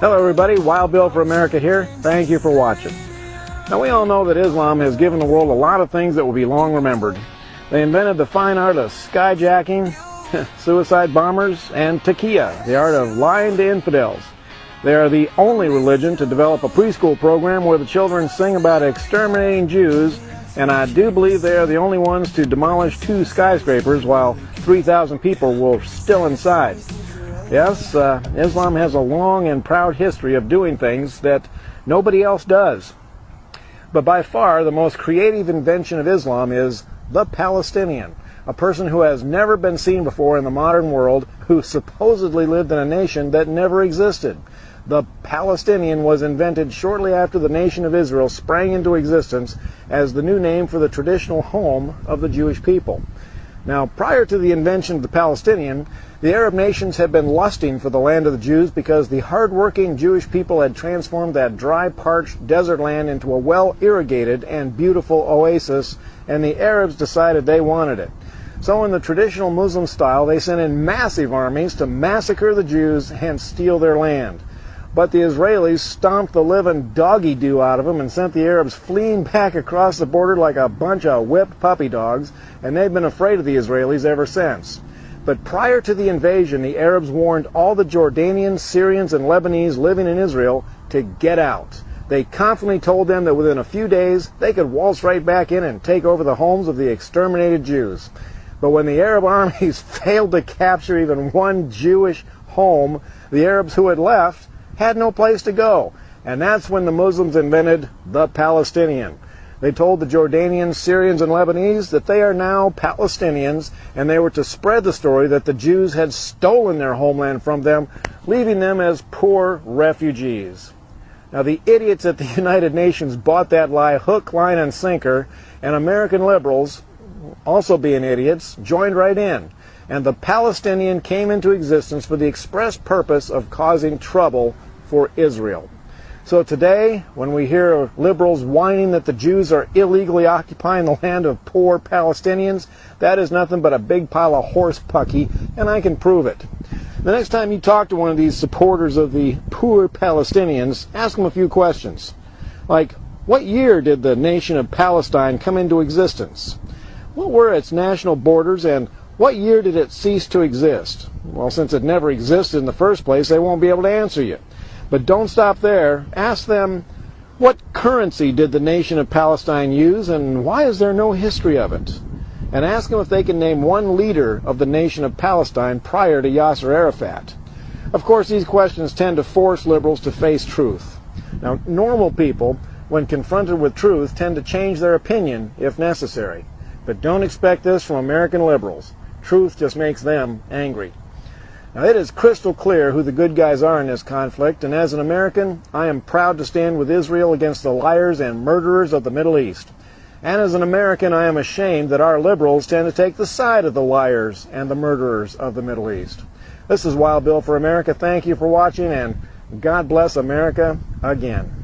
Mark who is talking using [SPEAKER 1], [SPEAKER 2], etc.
[SPEAKER 1] Hello everybody, Wild Bill for America here. Thank you for watching. Now we all know that Islam has given the world a lot of things that will be long remembered. They invented the fine art of skyjacking, suicide bombers, and taqiyya, the art of lying to infidels. They are the only religion to develop a preschool program where the children sing about exterminating Jews, and I do believe they are the only ones to demolish 2 skyscrapers while 3,000 people were still inside. Yes, Islam has a long and proud history of doing things that nobody else does. But by far the most creative invention of Islam is the Palestinian, a person who has never been seen before in the modern world, who supposedly lived in a nation that never existed. The Palestinian was invented shortly after the nation of Israel sprang into existence as the new name for the traditional home of the Jewish people. Now, prior to the invention of the Palestinian, the Arab nations had been lusting for the land of the Jews because the hard-working Jewish people had transformed that dry, parched desert land into a well-irrigated and beautiful oasis, and the Arabs decided they wanted it. So in the traditional Muslim style, they sent in massive armies to massacre the Jews and steal their land. But the Israelis stomped the living doggy-doo out of them and sent the Arabs fleeing back across the border like a bunch of whipped puppy dogs, and they've been afraid of the Israelis ever since. But prior to the invasion, the Arabs warned all the Jordanians, Syrians, and Lebanese living in Israel to get out. They confidently told them that within a few days they could waltz right back in and take over the homes of the exterminated Jews. But when the Arab armies failed to capture even one Jewish home, the Arabs who had left had no place to go. And that's when the Muslims invented the Palestinian. They told the Jordanians, Syrians, and Lebanese that they are now Palestinians, and they were to spread the story that the Jews had stolen their homeland from them, leaving them as poor refugees. Now, the idiots at the United Nations bought that lie hook, line, and sinker, and American liberals, also being idiots, joined right in. And the Palestinian came into existence for the express purpose of causing trouble for Israel. So today, when we hear liberals whining that the Jews are illegally occupying the land of poor Palestinians, that is nothing but a big pile of horse pucky, and I can prove it. The next time you talk to one of these supporters of the poor Palestinians, ask them a few questions. Like, what year did the nation of Palestine come into existence? What were its national borders, and what year did it cease to exist? Well, since it never existed in the first place, they won't be able to answer you. But don't stop there. Ask them, what currency did the nation of Palestine use, and why is there no history of it? And ask them if they can name one leader of the nation of Palestine prior to Yasser Arafat. Of course, these questions tend to force liberals to face truth. Now, normal people, when confronted with truth, tend to change their opinion if necessary. But don't expect this from American liberals. Truth just makes them angry. Now, it is crystal clear who the good guys are in this conflict, and as an American, I am proud to stand with Israel against the liars and murderers of the Middle East. And as an American, I am ashamed that our liberals tend to take the side of the liars and the murderers of the Middle East. This is Wild Bill for America. Thank you for watching, and God bless America again.